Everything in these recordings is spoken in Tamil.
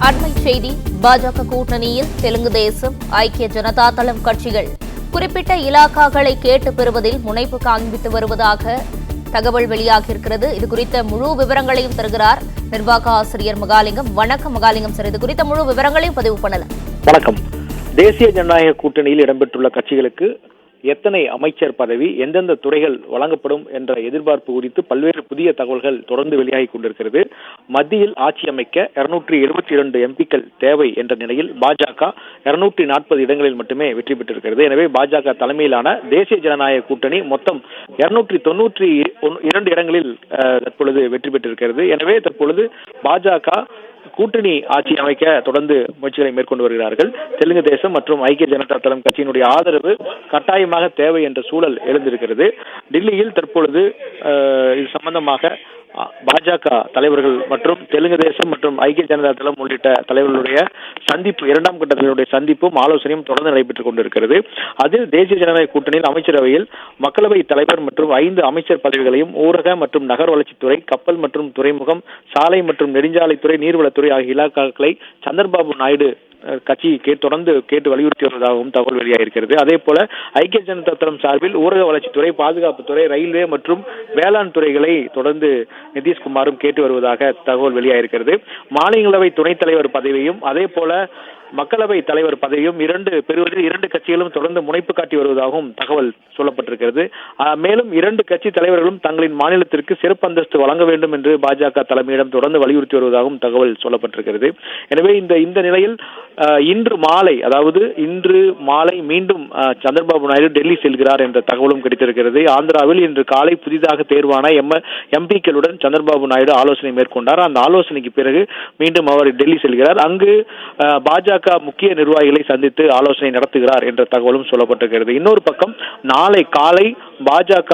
அண்மை செய்தி. பாஜக கூட்டணியில் தெலுங்கு தேசம், ஐக்கிய ஜனதா தளம் கட்சிகள் குறிப்பிட்ட இலாக்காக்களை கேட்டு பெறுவதில் முனைப்பு காண்பித்து வருவதாக தகவல் வெளியாகியிருக்கிறது. இதுகுறித்த முழு விவரங்களையும் தருகிறார் நிர்வாக ஆசிரியர் மகாலிங்கம். வணக்கம் மகாலிங்கம் சார், இது குறித்த முழு விவரங்களையும் பதிவு பண்ணலாம். வணக்கம். தேசிய ஜனநாயக கூட்டணியில் இடம்பெற்றுள்ள கட்சிகளுக்கு எத்தனை அமைச்சர் பதவி, எந்தெந்த துறைகள் வழங்கப்படும் என்ற எதிர்பார்ப்பு குறித்து பல்வேறு புதிய தகவல்கள் தொடர்ந்து வெளியாகி கொண்டிருக்கிறது. மத்தியில் ஆட்சி அமைக்க 272 எம்பிக்கள் தேவை என்ற நிலையில் பாஜக 240 இடங்களில் மட்டுமே வெற்றி பெற்றிருக்கிறது. எனவே பாஜக தலைமையிலான தேசிய ஜனநாயக கூட்டணி மொத்தம் 292 இடங்களில் தற்பொழுது வெற்றி பெற்றிருக்கிறது. எனவே தற்பொழுது பாஜக கூட்டணி ஆட்சி அமைக்க தொடர்ந்து முயற்சிகளை மேற்கொண்டு வருகிறார்கள். தெலுங்கு தேசம் மற்றும் ஐக்கிய ஜனதா தளம் கட்சியினுடைய ஆதரவு கட்டாயமாக தேவை என்ற சூழல் எழுந்திருக்கிறது. டெல்லியில் தற்பொழுது இது சம்பந்தமாக பாஜக தலைவர்கள் மற்றும் தெலுங்கு தேசம் மற்றும் ஐக்கிய ஜனதா தளம் உள்ளிட்ட தலைவர்களுடைய சந்திப்பு, இரண்டாம் கட்ட தலைவருடைய சந்திப்பும் ஆலோசனையும் தொடர்ந்து நடைபெற்றுக் கொண்டிருக்கிறது. அதில் தேசிய ஜனநாயக கூட்டணியில் அமைச்சரவையில் மக்களவை தலைவர் மற்றும் 5 அமைச்சர் பதவிகளையும், ஊரக மற்றும் நகர் வளர்ச்சித்துறை, கப்பல் மற்றும் துறைமுகம், சாலை மற்றும் நெடுஞ்சாலைத்துறை, நீர்வளத்துறை ஆகிய இலாக்காக்களை சந்திரபாபு நாயுடு கட்சி தொடர்ந்து கேட்டு வலியுறுத்தி வருவதாகவும் தகவல் வெளியாகிருக்கிறது. அதே போல ஐக்கிய ஜனதா தளம் சார்பில் ஊரக வளர்ச்சித்துறை, பாதுகாப்புத்துறை, ரயில்வே மற்றும் வேளாண் துறைகளை தொடர்ந்து நிதிஷ்குமாரும் கேட்டு வருவதாக தகவல் வெளியாகிருக்கிறது. மாநிலங்களவை துணைத் தலைவர் பதவியும் அதே போல மக்களவை தலைவர் பதவியும் பெறுவதில் 2 கட்சிகளும் தொடர்ந்து முனைப்பு காட்டி வருவதாகவும் தகவல் சொல்லப்பட்டிருக்கிறது. மேலும் 2 கட்சி தலைவர்களும் தங்களின் மாநிலத்திற்கு சிறப்பு அந்தஸ்து வழங்க வேண்டும் என்று பாஜக தலைமையிடம் தொடர்ந்து வலியுறுத்தி வருவதாகவும் தகவல் சொல்லப்பட்டிருக்கிறது. எனவே இந்த நிலையில் இன்று மாலை மீண்டும் சந்திரபாபு நாயுடு டெல்லி செல்கிறார் என்ற தகவலும் கிடைத்திருக்கிறது. ஆந்திராவில் இன்று காலை புதிதாக தேர்வான எம்பிக்களுடன் சந்திரபாபு நாயுடு ஆலோசனை மேற்கொண்டார். அந்த ஆலோசனைக்கு பிறகு மீண்டும் அவர் டெல்லி செல்கிறார். அங்கு பாஜக முக்கிய நிர்வாகிகளை சந்தித்து ஆலோசனை நடத்துகிறார் என்ற தகவலும் சொல்லப்பட்டிருக்கிறது. இன்னொரு பக்கம் நாளை காலை பாஜக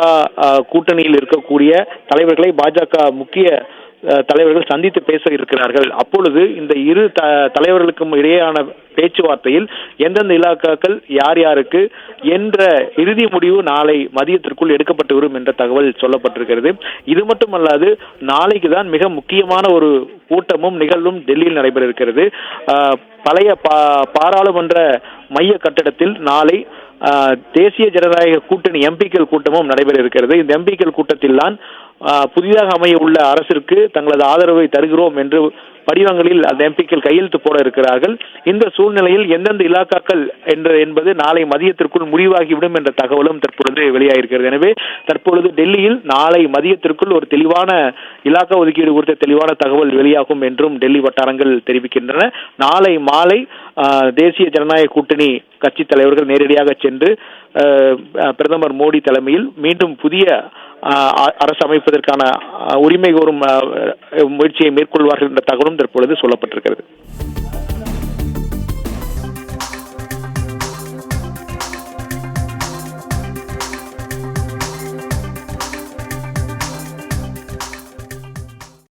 கூட்டணியில் இருக்கக்கூடிய தலைவர்களை பாஜக முக்கிய தலைவர்கள் சந்தித்து பேச இருக்கிறார்கள். அப்பொழுது இந்த இரு தலைவர்களுக்கும் இடையேயான பேச்சுவார்த்தையில் எந்தெந்த இலாக்காக்கள் யார் யாருக்கு என்ற இறுதி முடிவு நாளை மதியத்திற்குள் எடுக்கப்பட்டு வரும் என்ற தகவல் சொல்லப்பட்டிருக்கிறது. இது மட்டுமல்லாது நாளைக்கு தான் மிக முக்கியமான ஒரு கூட்டமும் நிகழ்வும் டெல்லியில் நடைபெற இருக்கிறது. பழைய பாராளுமன்ற மைய கட்டடத்தில் நாளை தேசிய ஜனநாயக கூட்டணி எம்பிக்கள் கூட்டமும் நடைபெற இருக்கிறது. இந்த எம்பிக்கள் கூட்டத்தில் தான் புதிதாக அமைய உள்ள அரசிற்கு தங்களது ஆதரவை தருகிறோம் என்று படிவங்களில் அந்த எம்பிக்கள் கையெழுத்து போட இருக்கிறார்கள். இந்த சூழ்நிலையில் எந்தெந்த இலாக்காக்கள் என்பது நாளை மதியத்திற்குள் முடிவாகிவிடும் என்ற தகவலும் தற்பொழுது வெளியாகிருக்கிறது. எனவே தற்பொழுது டெல்லியில் நாளை மதியத்திற்குள் ஒரு தெளிவான இலாக்கா ஒதுக்கீடு குறித்த தெளிவான தகவல் வெளியாகும் என்றும் டெல்லி வட்டாரங்கள் தெரிவிக்கின்றன. நாளை மாலை தேசிய ஜனநாயக கூட்டணி கட்சி தலைவர்கள் நேரடியாக சென்று பிரதமர் மோடி தலைமையில் மீண்டும் புதிய அரசு அமைப்பதற்கான உரிமை கோரும் முயற்சியை மேற்கொள்வார்கள் என்ற தகவலும் தற்பொழுது சொல்லப்பட்டிருக்கிறது.